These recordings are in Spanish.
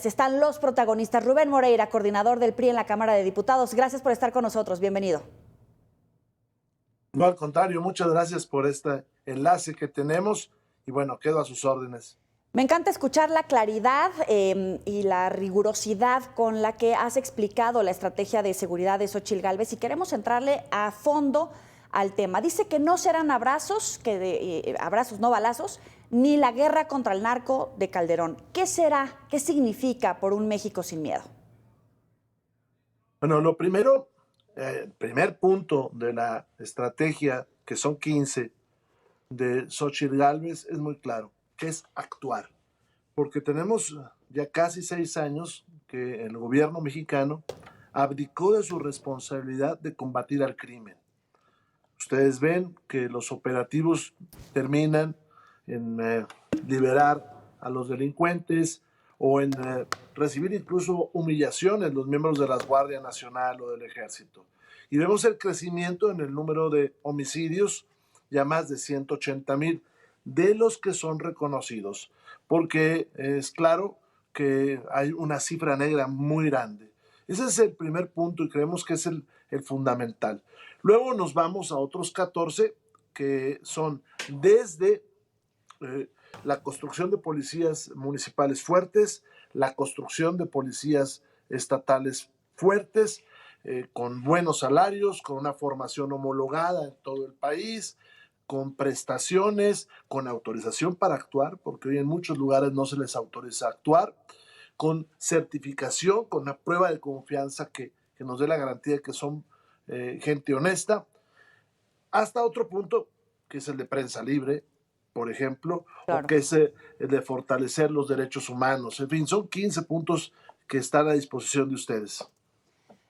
protagonistas, están los protagonistas. Rubén Moreira, coordinador del PRI en la Cámara de Diputados. Gracias por estar con nosotros. Bienvenido. No, al contrario, muchas gracias por este enlace que tenemos y bueno, quedo a sus órdenes. Me encanta escuchar la claridad y la rigurosidad con la que has explicado la estrategia de seguridad de Xóchitl Gálvez y queremos entrarle a fondo al tema. Dice que no serán abrazos, abrazos no balazos, ni la guerra contra el narco de Calderón. ¿Qué será? ¿Qué significa por un México sin miedo? Bueno, lo primero, el primer punto de la estrategia, que son 15, de Xóchitl Gálvez, es muy claro, que es actuar. Porque tenemos ya casi 6 años que el gobierno mexicano abdicó de su responsabilidad de combatir al crimen. Ustedes ven que los operativos terminan en liberar a los delincuentes o en recibir incluso humillaciones los miembros de la Guardia Nacional o del Ejército. Y vemos el crecimiento en el número de homicidios, ya más de 180,000, de los que son reconocidos, porque es claro que hay una cifra negra muy grande. Ese es el primer punto y creemos que es el fundamental. Luego nos vamos a otros 14 que son desde la construcción de policías municipales fuertes, la construcción de policías estatales fuertes, con buenos salarios, con una formación homologada en todo el país, con prestaciones, con autorización para actuar, porque hoy en muchos lugares no se les autoriza actuar, con certificación, con una prueba de confianza que nos dé la garantía de que son gente honesta, hasta otro punto, que es el de prensa libre, por ejemplo, Claro. o que es el de fortalecer los derechos humanos. En fin, son 15 puntos que están a disposición de ustedes.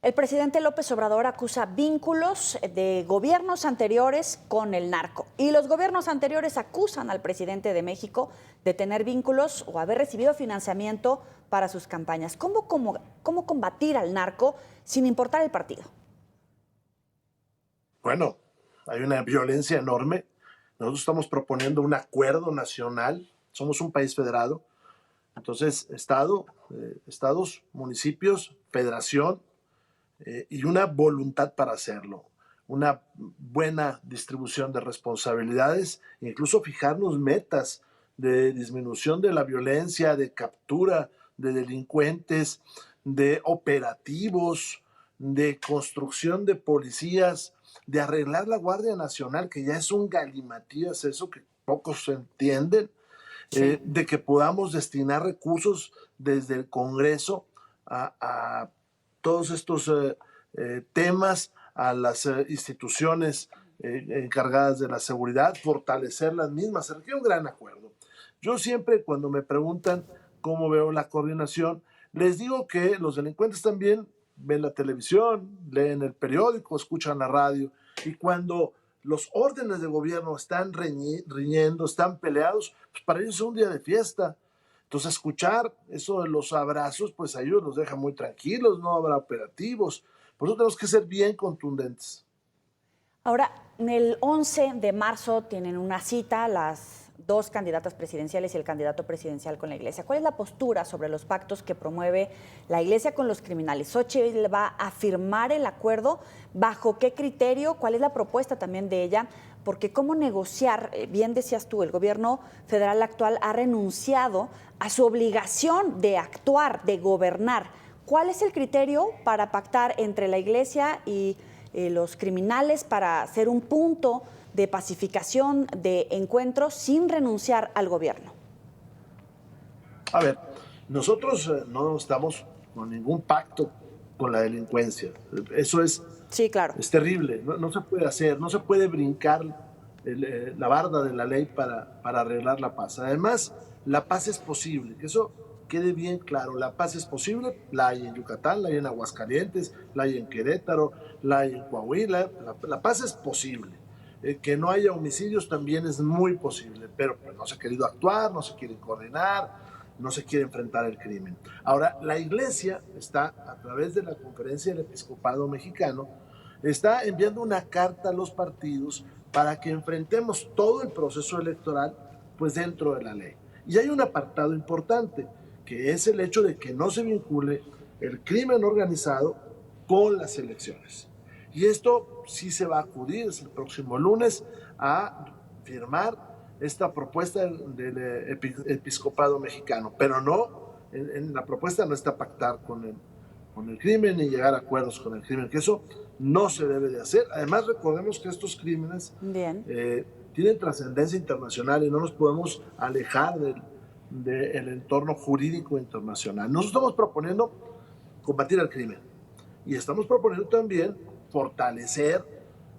El presidente López Obrador acusa vínculos de gobiernos anteriores con el narco. Y los gobiernos anteriores acusan al presidente de México de tener vínculos o haber recibido financiamiento para sus campañas. ¿Cómo combatir al narco sin importar el partido? Bueno, hay una violencia enorme. Nosotros estamos proponiendo un acuerdo nacional. Somos un país federado. Entonces, estados, municipios, federación, y una voluntad para hacerlo, una buena distribución de responsabilidades, incluso fijarnos metas de disminución de la violencia, de captura de delincuentes, de operativos, de construcción de policías, de arreglar la Guardia Nacional, que ya es un galimatías, eso que pocos entienden, Sí. de que podamos destinar recursos desde el Congreso a todos estos temas, a las instituciones encargadas de la seguridad, fortalecer las mismas. Se requiere un gran acuerdo. Yo siempre, cuando me preguntan cómo veo la coordinación, les digo que los delincuentes también ven la televisión, leen el periódico, escuchan la radio, y cuando los órdenes de gobierno están riñendo, están peleados, pues para ellos es un día de fiesta. Entonces, escuchar eso de los abrazos, pues a ellos los deja muy tranquilos, no habrá operativos. Por eso tenemos que ser bien contundentes. Ahora, el 11 de marzo tienen una cita las dos candidatas presidenciales y el candidato presidencial con la Iglesia. ¿Cuál es la postura sobre los pactos que promueve la Iglesia con los criminales? ¿Xóchitl va a firmar el acuerdo? ¿Bajo qué criterio? ¿Cuál es la propuesta también de ella? Porque cómo negociar, bien decías tú, el gobierno federal actual ha renunciado a su obligación de actuar, de gobernar. ¿Cuál es el criterio para pactar entre la Iglesia y los criminales para hacer un punto de pacificación, de encuentro, sin renunciar al gobierno? A ver, nosotros no estamos con ningún pacto con la delincuencia. Eso Sí, claro. es terrible. No se puede hacer, no se puede brincar la barda de la ley para arreglar la paz. Además, la paz es posible, que eso quede bien claro. La paz es posible, la hay en Yucatán, la hay en Aguascalientes, la hay en Querétaro, la hay en Coahuila. La paz es posible. Que no haya homicidios también es muy posible, pero pues, no se ha querido actuar, no se quiere coordinar, no se quiere enfrentar el crimen. Ahora, la Iglesia está, a través de la Conferencia del Episcopado Mexicano, está enviando una carta a los partidos para que enfrentemos todo el proceso electoral pues dentro de la ley. Y hay un apartado importante, que es el hecho de que no se vincule el crimen organizado con las elecciones. Y esto sí se va a acudir el próximo lunes a firmar esta propuesta del episcopado mexicano, pero no, en la propuesta no está pactar con el crimen ni llegar a acuerdos con el crimen, que eso no se debe de hacer. Además, recordemos que estos crímenes tienen trascendencia internacional y no nos podemos alejar del entorno jurídico internacional. Nosotros estamos proponiendo combatir el crimen y estamos proponiendo también fortalecer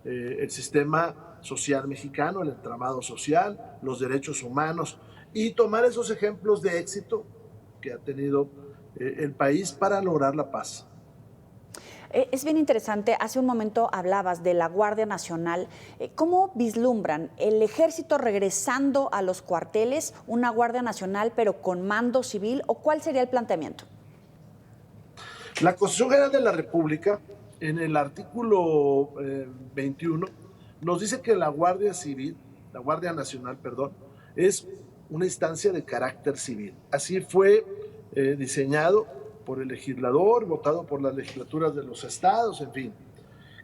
el sistema social mexicano, el entramado social, los derechos humanos y tomar esos ejemplos de éxito que ha tenido el país para lograr la paz. Es bien interesante, hace un momento hablabas de la Guardia Nacional. ¿Cómo vislumbran el Ejército regresando a los cuarteles, una Guardia Nacional pero con mando civil, o cuál sería el planteamiento? La Constitución General de la República, en el artículo 21, nos dice que la Guardia Nacional, es una instancia de carácter civil. Así fue diseñado por el legislador, votado por las legislaturas de los estados, en fin.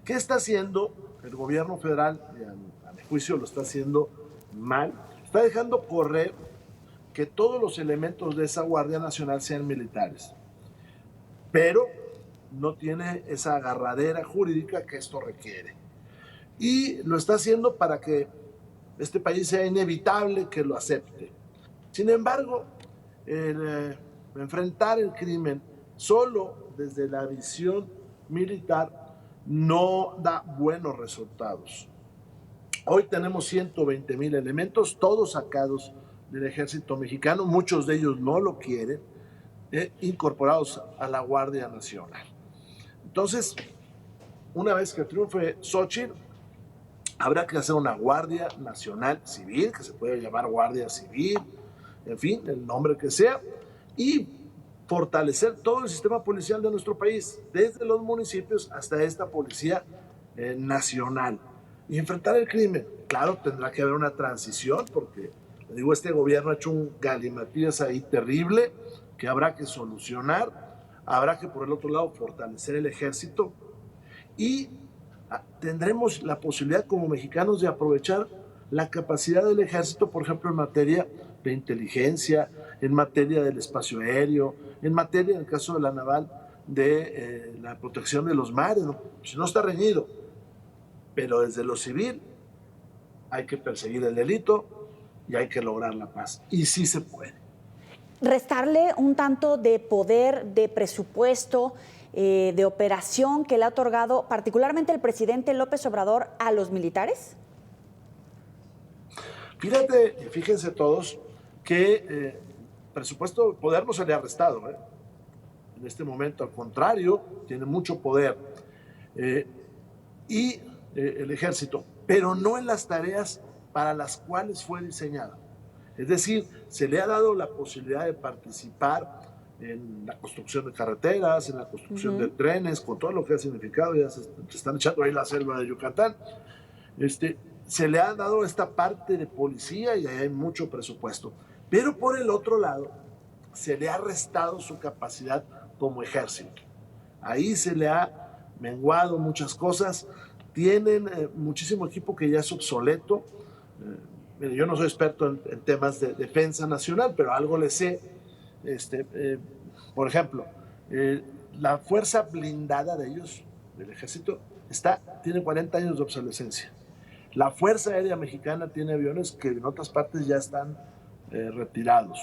¿Qué está haciendo el gobierno federal? A mi juicio lo está haciendo mal. Está dejando correr que todos los elementos de esa Guardia Nacional sean militares, pero no tiene esa agarradera jurídica que esto requiere. Y lo está haciendo para que este país sea inevitable que lo acepte. Sin embargo, enfrentar el crimen solo desde la visión militar no da buenos resultados. Hoy tenemos 120,000 elementos, todos sacados del ejército mexicano, muchos de ellos no lo quieren, incorporados a la Guardia Nacional. Entonces, una vez que triunfe Xóchitl, habrá que hacer una Guardia Nacional Civil, que se puede llamar Guardia Civil, en fin, el nombre que sea, y fortalecer todo el sistema policial de nuestro país, desde los municipios hasta esta policía nacional, y enfrentar el crimen. Claro, tendrá que haber una transición, porque, le digo, este gobierno ha hecho un galimatías ahí terrible, que habrá que solucionar. Habrá que, por el otro lado, fortalecer el ejército y tendremos la posibilidad como mexicanos de aprovechar la capacidad del ejército, por ejemplo, en materia de inteligencia, en materia del espacio aéreo, en materia, en el caso de la naval, de la protección de los mares, ¿no? Si no está reñido, pero desde lo civil hay que perseguir el delito y hay que lograr la paz. Y sí se puede. Restarle un tanto de poder, de presupuesto, de operación que le ha otorgado particularmente el presidente López Obrador a los militares? Fíjense todos que presupuesto, poder no se le ha restado. En este momento, al contrario, tiene mucho poder. Y el ejército, pero no en las tareas para las cuales fue diseñado. Es decir, se le ha dado la posibilidad de participar en la construcción de carreteras, en la construcción de trenes, con todo lo que ha significado. Ya se están echando ahí la selva de Yucatán. Se le ha dado esta parte de policía y ahí hay mucho presupuesto. Pero por el otro lado, se le ha restado su capacidad como ejército. Ahí se le ha menguado muchas cosas. Tienen muchísimo equipo que ya es obsoleto. Yo no soy experto en temas de defensa nacional, pero algo le sé. Por ejemplo, la fuerza blindada de ellos, del ejército, tiene 40 años de obsolescencia. La Fuerza Aérea Mexicana tiene aviones que en otras partes ya están retirados.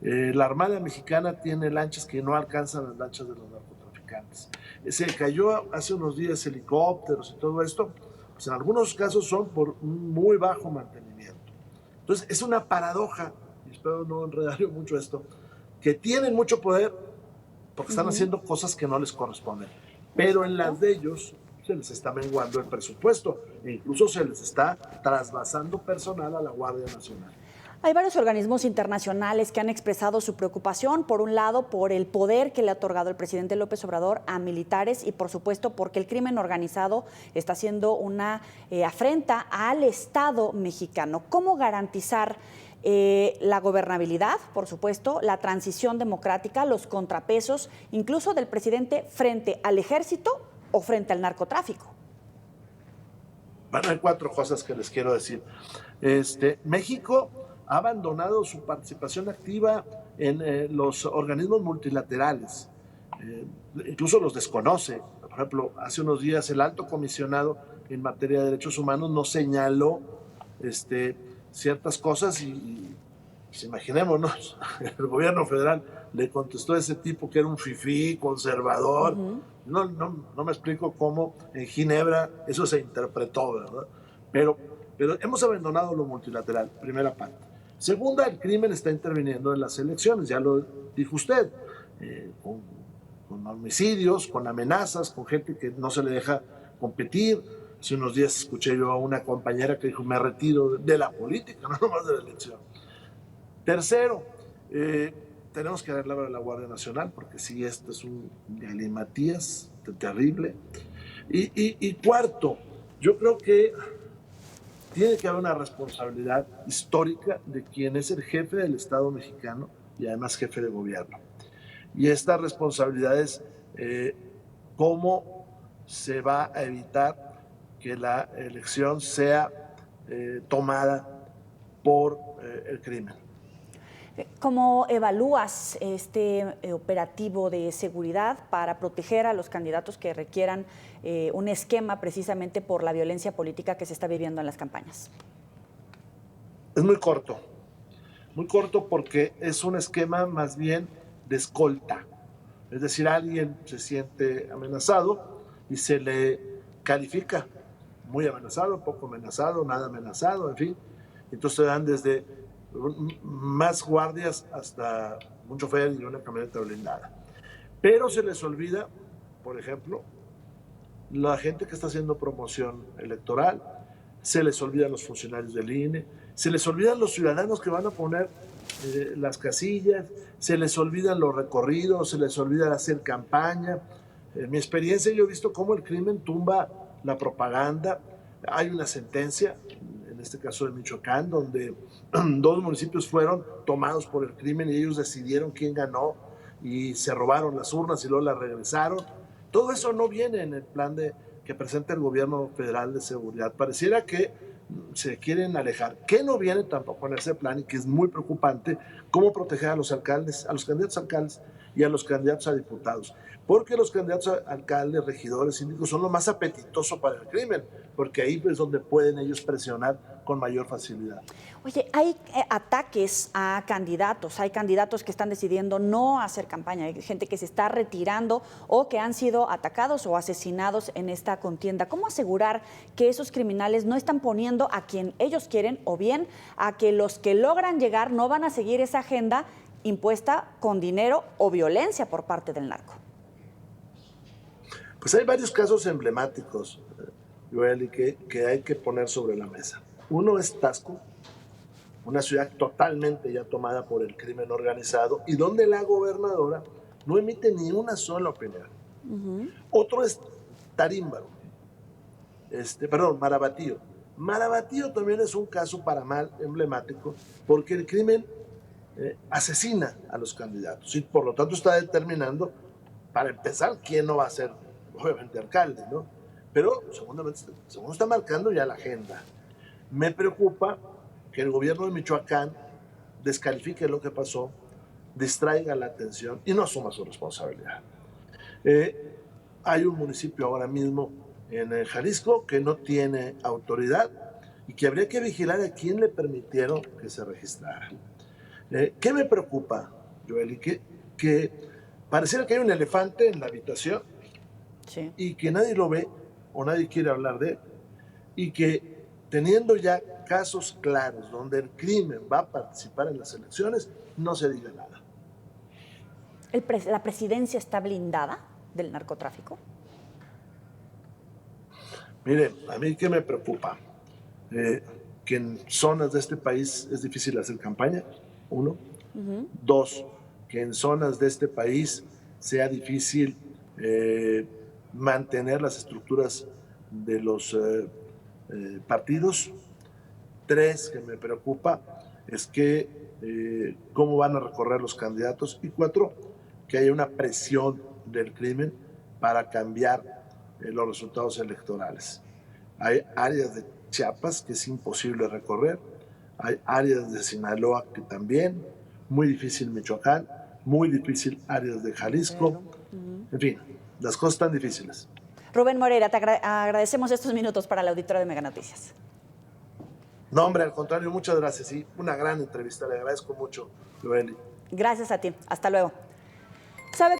La Armada Mexicana tiene lanchas que no alcanzan las lanchas de los narcotraficantes. Se cayó hace unos días helicópteros y todo esto, pues en algunos casos son por un muy bajo mantenimiento. Entonces, es una paradoja, y espero no enredar mucho esto, que tienen mucho poder porque están haciendo cosas que no les corresponden. Pero en las de ellos se les está menguando el presupuesto e incluso se les está trasvasando personal a la Guardia Nacional. Hay varios organismos internacionales que han expresado su preocupación, por un lado, por el poder que le ha otorgado el presidente López Obrador a militares y, por supuesto, porque el crimen organizado está haciendo una afrenta al Estado mexicano. ¿Cómo garantizar la gobernabilidad, por supuesto, la transición democrática, los contrapesos, incluso del presidente frente al ejército o frente al narcotráfico. Bueno, hay 4 cosas que les quiero decir. México ha abandonado su participación activa en los organismos multilaterales. Incluso los desconoce. Por ejemplo, hace unos días el alto comisionado en materia de derechos humanos nos señaló ciertas cosas y pues imaginémonos, el gobierno federal le contestó a ese tipo que era un fifí, conservador. No me explico cómo en Ginebra eso se interpretó, ¿verdad? Pero hemos abandonado lo multilateral, primera parte. Segunda, el crimen está interviniendo en las elecciones, ya lo dijo usted, con homicidios, con amenazas, con gente que no se le deja competir. Hace unos días escuché yo a una compañera que dijo, me retiro de la política, no nomás de la elección. Tercero, tenemos que hablar de la Guardia Nacional, porque sí, esto es un galimatías terrible. Y cuarto, yo creo que tiene que haber una responsabilidad histórica de quien es el jefe del Estado mexicano y además jefe de gobierno. Y esta responsabilidad es cómo se va a evitar que la elección sea tomada por el crimen. ¿Cómo evalúas este operativo de seguridad para proteger a los candidatos que requieran un esquema precisamente por la violencia política que se está viviendo en las campañas? Es muy corto porque es un esquema más bien de escolta. Es decir, alguien se siente amenazado y se le califica muy amenazado, poco amenazado, nada amenazado, en fin. Entonces se dan desde más guardias hasta un chofer y una camioneta blindada. Pero se les olvida, por ejemplo, la gente que está haciendo promoción electoral, se les olvidan los funcionarios del INE, se les olvidan los ciudadanos que van a poner las casillas, se les olvidan los recorridos, se les olvida hacer campaña. En mi experiencia yo he visto cómo el crimen tumba la propaganda. Hay una sentencia, en este caso de Michoacán, donde 2 municipios fueron tomados por el crimen y ellos decidieron quién ganó y se robaron las urnas y luego las regresaron. Todo eso no viene en el plan que presenta el gobierno federal de seguridad. Pareciera que se quieren alejar. ¿Qué no viene tampoco en ese plan y que es muy preocupante? Cómo proteger a los alcaldes, a los candidatos a alcaldes y a los candidatos a diputados. Porque los candidatos a alcaldes, regidores, síndicos son lo más apetitoso para el crimen, porque ahí es donde pueden ellos presionar con mayor facilidad. Oye, hay ataques a candidatos, hay candidatos que están decidiendo no hacer campaña, hay gente que se está retirando o que han sido atacados o asesinados en esta contienda. ¿Cómo asegurar que esos criminales no están poniendo a quien ellos quieren o bien a que los que logran llegar no van a seguir esa agenda impuesta con dinero o violencia por parte del narco? Pues hay varios casos emblemáticos, Joel, que hay que poner sobre la mesa. Uno es Taxco, una ciudad totalmente ya tomada por el crimen organizado y donde la gobernadora no emite ni una sola opinión. Otro es Tarímbaro, Marabatío. Marabatío también es un caso para mal emblemático porque el crimen asesina a los candidatos y por lo tanto está determinando, para empezar, quién no va a ser, obviamente, alcalde, ¿no? Pero segundo está marcando ya la agenda. Me preocupa que el gobierno de Michoacán descalifique lo que pasó, distraiga la atención y no asuma su responsabilidad. Hay un municipio ahora mismo en Jalisco que no tiene autoridad y que habría que vigilar a quién le permitieron que se registrara. ¿Qué me preocupa, Joel? Que pareciera que hay un elefante en la habitación sí, y que nadie lo ve o nadie quiere hablar de él y que teniendo ya casos claros donde el crimen va a participar en las elecciones, no se diga nada. ¿La presidencia está blindada del narcotráfico? Mire, a mí qué me preocupa, que en zonas de este país es difícil hacer campaña, 1. 2, que en zonas de este país sea difícil mantener las estructuras de los partidos. 3, que me preocupa, es que cómo van a recorrer los candidatos, y 4, que haya una presión del crimen para cambiar los resultados electorales. Hay áreas de Chiapas que es imposible recorrer, hay áreas de Sinaloa que también, muy difícil Michoacán, muy difícil áreas de Jalisco, en fin, las cosas están difíciles. Rubén Moreira, te agradecemos estos minutos para la auditora de Mega Noticias. No, hombre, al contrario, muchas gracias. Sí, una gran entrevista, le agradezco mucho, Joeli. Gracias a ti. Hasta luego. ¿Sabe